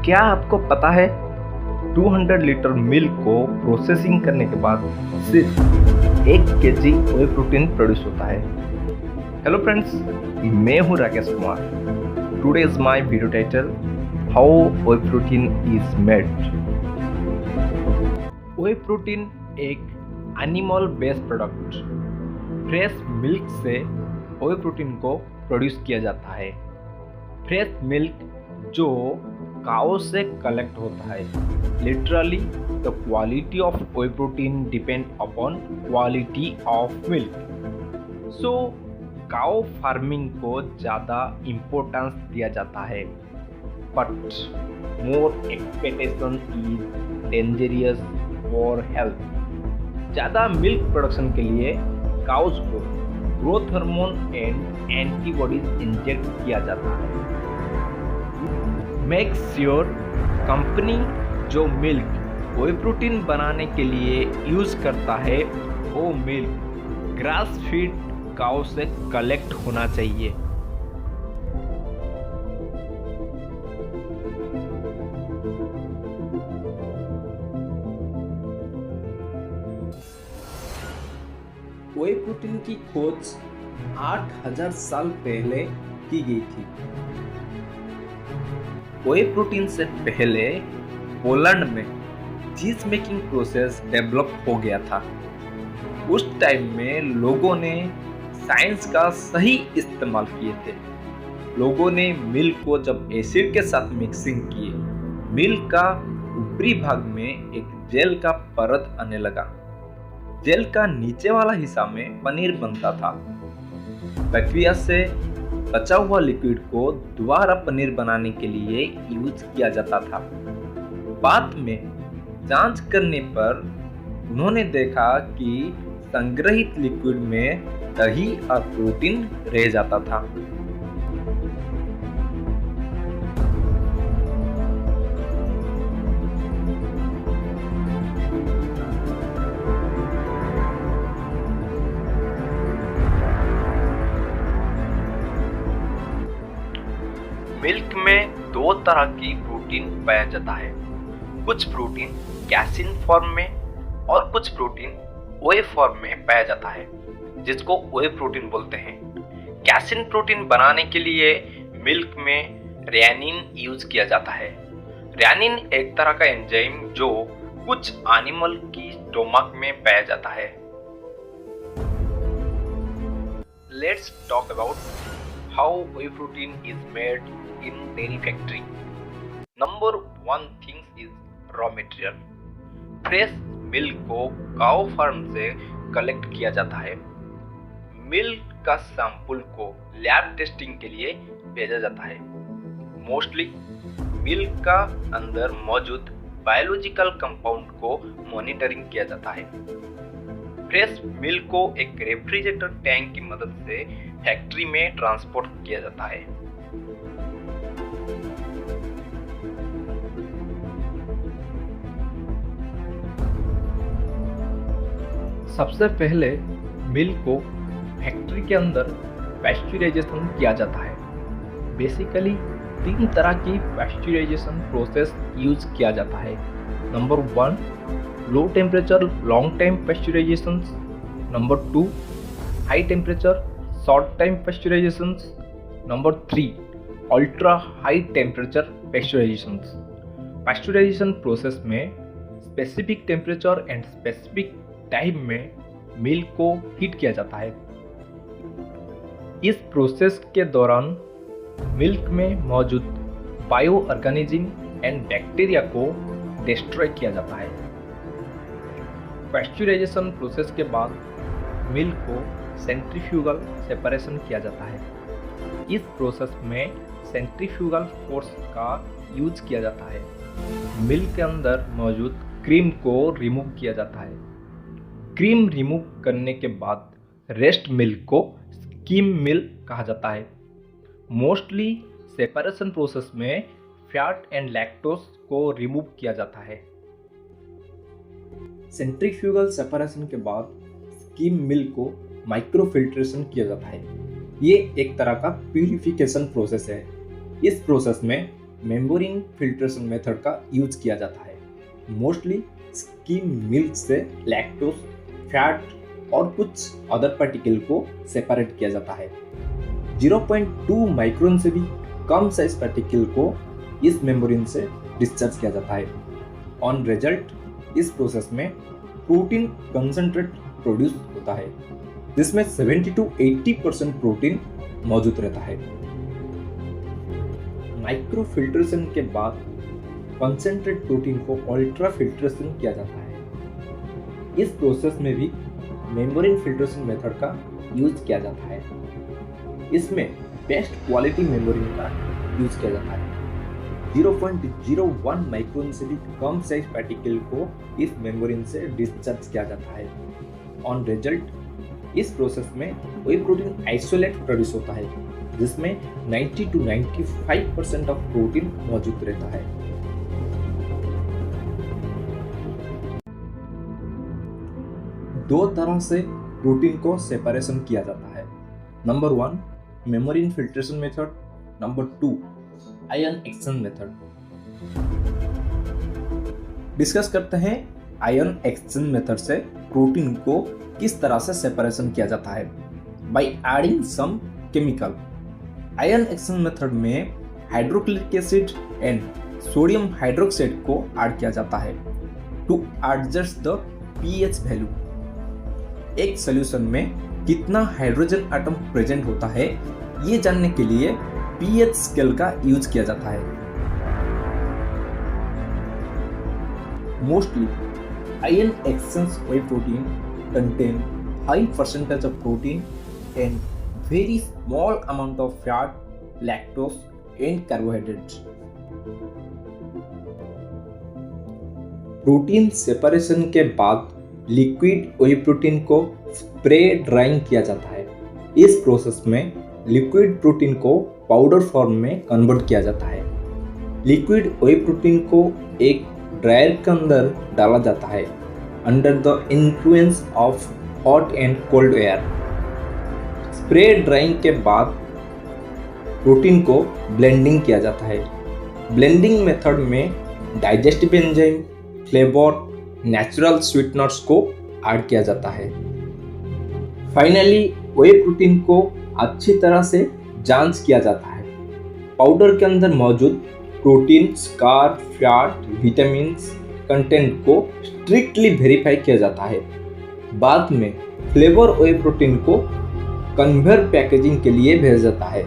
क्या आपको पता है 200 लीटर मिल्क को प्रोसेसिंग करने के बाद सिर्फ 1 केजी व्हे प्रोटीन प्रोड्यूस होता है। हेलो फ्रेंड्स, मैं हूं Rakesh Kumar. Today is my video title how whey protein is made. Whey protein एक animal based product fresh milk से व्हे प्रोटीन को प्रोड्यूस किया जाता है। फ्रेश मिल्क जो काऊ से कलेक्ट होता है। Literally the quality of whey protein depend upon quality of milk. So cow farming को ज़्यादा इम्पोर्टेंस दिया जाता है, but more expectation is dangerous for health. ज़्यादा मिल्क प्रोडक्शन के लिए काउस को growth hormone and antibodies inject किया जाता है। मेक श्योर कंपनी जो मिल्क व्हे प्रोटीन बनाने के लिए यूज करता है वो मिल्क ग्रास फीड काउ से कलेक्ट होना चाहिए। व्हे प्रोटीन की खोज 8000 साल पहले की गई थी। व्हे प्रोटीन से पहले पोलैंड में चीज मेकिंग प्रोसेस डेवलप हो गया था। उस टाइम में लोगों ने साइंस का सही इस्तेमाल किए थे। लोगों ने मिल्क को जब एसिड के साथ मिक्सिंग किए, मिल्क का ऊपरी भाग में एक जेल का परत आने लगा। जेल का नीचे वाला हिस्सा में पनीर बनता था। प्रक्रिया से बचा हुआ लिक्विड को दोबारा पनीर बनाने के लिए यूज किया जाता था। बाद में जांच करने पर उन्होंने देखा कि संग्रहित लिक्विड में दही और प्रोटीन रह जाता था। मिल्क में दो तरह की प्रोटीन पाया जाता है। कुछ प्रोटीन कैसिन फॉर्म में और कुछ प्रोटीन व्हे फॉर्म में पाया जाता है, जिसको व्हे प्रोटीन बोलते हैं। कैसिन प्रोटीन बनाने के लिए मिल्क में रेनिन यूज किया जाता है। रेनिन एक तरह का एंजाइम जो कुछ एनिमल की स्टोमक में पाया जाता है। Let's talk about how whey protein is made in dairy factory. Number one thing is raw material. Fresh milk को काऊ फार्म से कलेक्ट किया जाता है। मिल्क का सैंपल को लैब टेस्टिंग के लिए भेजा जाता है। मोस्टली मिल्क का अंदर मौजूद बायोलॉजिकल कंपाउंड को मॉनिटरिंग किया जाता है। फ्रेश मिल्क को एक रेफ्रिजरेटर टैंक की मदद से फैक्ट्री में ट्रांसपोर्ट किया जाता है। सबसे पहले मिल्क को फैक्ट्री के अंदर पैस्चराइजेशन किया जाता है। बेसिकली 3 तरह की पैस्चराइजेशन प्रोसेस यूज किया जाता है। Number 1 low temperature long time pasteurization. Number 2 high temperature short time pasteurization. Number 3 ultra high temperature pasteurization. Pasteurization process में specific temperature and specific time में मिल्क को हीट किया जाता है। इस प्रोसेस के दौरान मिल्क में मौजूद बायो ऑर्गेनिज्म एंड बैक्टीरिया को डिस्ट्रॉय किया जाता है। पैस्चराइजेशन प्रोसेस के बाद मिल्क को सेंट्रीफ्यूगल सेपरेशन किया जाता है। इस प्रोसेस में सेंट्रीफ्यूगल फोर्स का यूज किया जाता है। मिल्क के अंदर मौजूद क्रीम को रिमूव किया जाता है। क्रीम रिमूव करने के बाद रेस्ट मिल्क को स्किम मिल्क कहा जाता है। मोस्टली सेपरेशन प्रोसेस में फैट एंड लैक्टोज को रिमूव किया जाता है। सेंट्रीफ्यूगल सेपरेशन के बाद स्किम मिल्क को माइक्रो फिल्ट्रेशन किया जाता है। ये एक तरह का प्यूरिफिकेशन प्रोसेस है। इस प्रोसेस में मेम्ब्रेन फिल्ट्रेशन मेथड का यूज किया जाता है। मोस्टली स्किम मिल्क से लैक्टोज, फैट और कुछ अदर पार्टिकल को सेपरेट किया जाता है। 0.2 माइक्रोन से भी कम साइज पार्टिकल को इस मेम्ब्रेन से डिस्चार्ज किया जाता है। ऑन रिजल्ट इस प्रोसेस में प्रोटीन कंसंट्रेट प्रोड्यूस होता है, जिसमें 70 to 80% प्रोटीन मौजूद रहता है। माइक्रो फिल्ट्रेशन के बाद कंसंट्रेट प्रोटीन को अल्ट्रा फिल्ट्रेशन किया जाता है। इस प्रोसेस में भी मेम्ब्रेन फिल्ट्रेशन मेथड का यूज किया जाता है। इसमें बेस्ट क्वालिटी मेम्ब्रेन का यूज किया जाता है। 0.01 माइक्रोन से भी कम साइज पार्टिकल को इस मेम्ब्रेन से डिस्चार्ज किया जाता है। ऑन रिजल्ट इस प्रोसेस में वही प्रोटीन आइसोलेट प्रोड्यूस होता है, जिसमें 90 to 95% ऑफ प्रोटीन मौजूद रहता है। दो तरह से प्रोटीन को सेपरेशन किया जाता है। Number 1 membrane filtration method, number 2 ion exchange method. Discuss करते हैं आयन एक्सचेंज मेथड से प्रोटीन को किस तरह से सेपरेशन किया जाता है। By adding some chemical. Ion exchange method में hydrochloric acid and sodium hydroxide को ऐड किया जाता है to adjust the pH value. एक सॉल्यूशन में कितना हाइड्रोजन एटम प्रेजेंट होता है, ये जानने के लिए पीएच स्केल का यूज किया जाता है। Mostly ion exchange whey protein contain high percentage of protein and very small amount of fat, lactose and carbohydrates. Protein separation के बाद लिक्विड whey प्रोटीन को स्प्रे ड्राइंग किया जाता है। इस प्रोसेस में लिक्विड प्रोटीन को पाउडर फॉर्म में कन्वर्ट किया जाता है। लिक्विड whey प्रोटीन को एक ड्रायर के अंदर डाला जाता है under the influence of hot and cold air. Spray drawing के बाद प्रोटीन को ब्लेंडिंग किया जाता है। ब्लेंडिंग मेथड में digestive enzyme, flavour, natural sweeteners को ऐड किया जाता है। फाइनली whey प्रोटीन को अच्छी तरह से जांच किया जाता है। पाउडर के अंदर मौजूद protein, carb, fat, vitamin content को स्ट्रिक्टली वेरीफाई किया जाता है। बाद में फ्लेवर whey प्रोटीन को कन्वेयर पैकेजिंग के लिए भेजा जाता है।